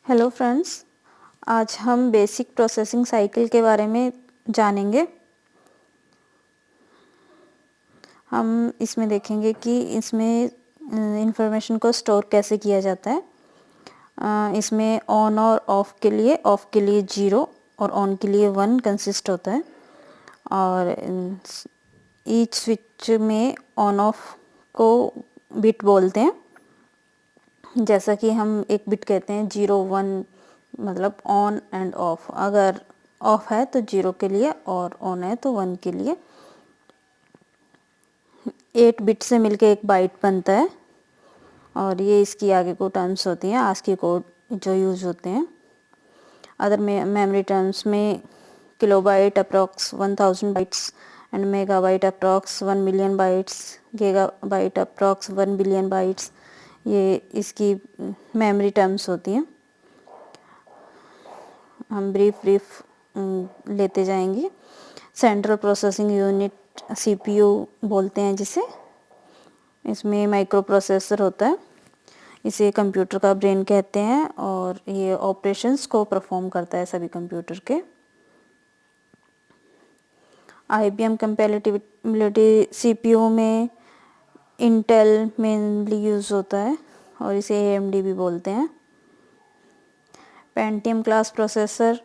Hello friends, आज हम basic processing cycle के बारे में जानेंगे। हम इसमें देखेंगे कि इसमें इंफॉर्मेशन को स्टोर कैसे किया जाता है। इसमें ऑन और ऑफ के लिए 0 और ऑन के लिए 1 कंसिस्ट होता है। और ईच स्विच में ऑन ऑफ को बिट बोलते हैं। जैसा कि हम एक बिट कहते हैं 0 1, मतलब ऑन एंड ऑफ। अगर ऑफ है तो 0 के लिए और ऑन है तो 1 के लिए। 8 बिट से मिलके एक बाइट बनता है और ये इसकी आगे को टर्म्स होती हैं आस्की कोड जो यूज़ होते हैं। अदर मेमोरी टर्म्स में kilobyte approx 1000 bytes and megabyte approx 1 million bytes, gigabyte approx 1 billion bytes, ये इसकी मेमोरी टर्म्स होती हैं। हम ब्रीफ लेते जाएंगे। सेंट्रल प्रोसेसिंग यूनिट सीपीयू बोलते हैं जिसे। इसमें माइक्रो प्रोसेसर होता है, इसे कंप्यूटर का ब्रेन कहते हैं और ये ऑपरेशंस को परफॉर्म करता है सभी कंप्यूटर के। IBM कंपैटिबिलिटी सीपीयू में इंटेल मेनली यूज़ होता है और इसे AMD भी बोलते हैं। पेंटियम क्लास प्रोसेसर,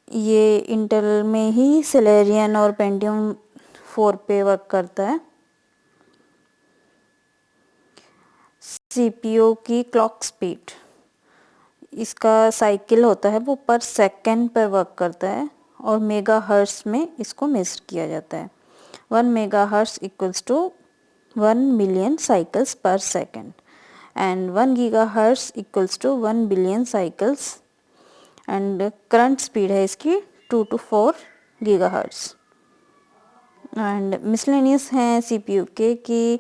ये इंटेल में ही सेलेरियन और पेंटियम 4 पे वर्क करता है। सीपीयू की क्लॉक स्पीड, इसका साइकिल होता है वो पर सेकंड पर वर्क करता है और मेगा हर्ट्ज में इसको मेजर किया जाता है। 1 mega hertz equals to 1 million cycles per second and 1 giga hertz equals to 1 billion cycles. And current speed है इसकी 2 to 4 giga hertz. And miscellaneous हैं सीपीयू के कि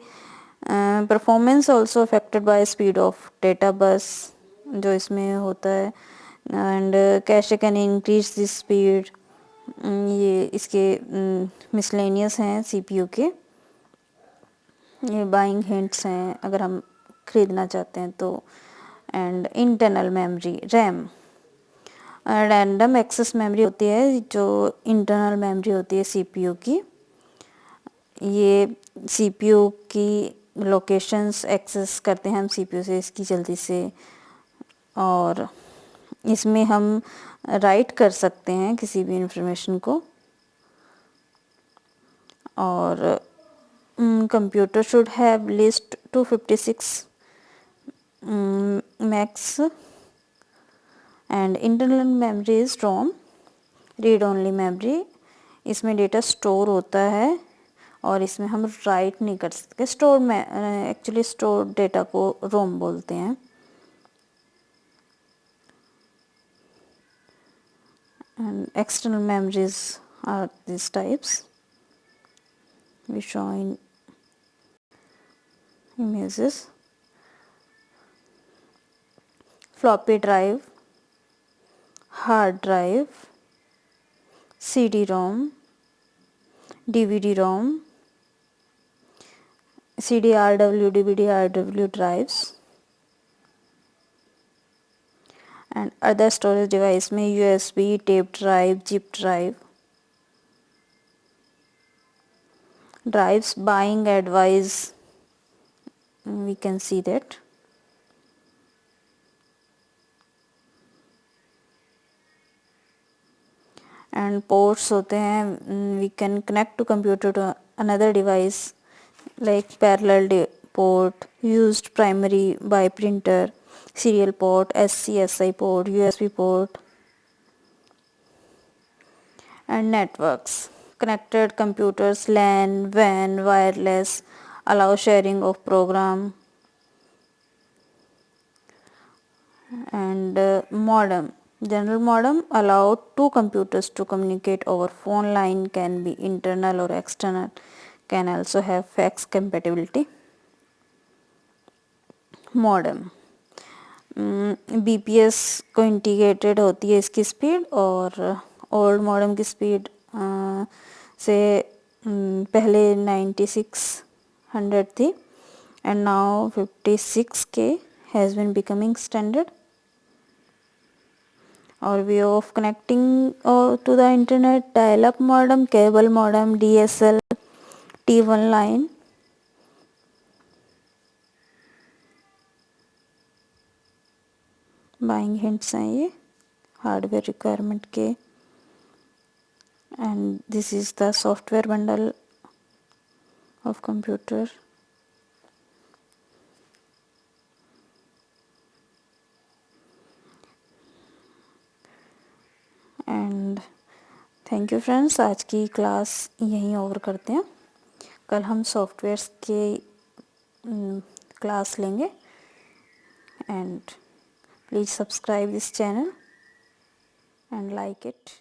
performance also affected by speed of data bus जो इसमें होता है। And cache can increase this speed, ये इसके मिसलेनियस हैं सीपीयू के। ये बाइंग हिंट्स हैं अगर हम ख़रीदना चाहते हैं तो। And internal memory RAM, random access memory होती है जो इंटरनल मेमोरी होती है सीपीयू की। ये सीपीयू की लोकेशंस एक्सेस करते हैं हम सीपीयू से इसकी जल्दी से, और इसमें हम राइट कर सकते हैं किसी भी इंफॉर्मेशन को। और computer should have list 256 max and internal memory is ROM, read only memory. इसमें डेटा स्टोर होता है और इसमें हम राइट नहीं कर सकते। स्टोर में एक्चुअली स्टोर डेटा को रोम बोलते हैं। And external memories are this types we show in images. Floppy drive, hard drive, CD-ROM, DVD-ROM, CD-RW, DVD-RW drives, and other storage device में USB, tape drive, zip drive. Drives buying advice, we can see that. And ports होते हैं, we can connect to computer to another device like parallel port, used primary by printer, serial port, SCSI port, USB port. And networks, connected computers, LAN, WAN, wireless, allow sharing of program. And modem, general modem, allow two computers to communicate over phone line, can be internal or external, can also have fax compatibility. Modem, BPS को integrated होती है इसकी speed, और old modem की speed से पहले 9600 थी and now 56K has been becoming standard. और way of connecting to the internet, dial up modem, cable modem, DSL, T1 line, buying hints हैं ये हार्डवेयर रिक्वायरमेंट के। And this is the software bundle of computer. And thank you friends, आज की class यहीं over करते हैं। कल हम सॉफ्टवेयर्स के क्लास लेंगे। And please subscribe this channel and like it.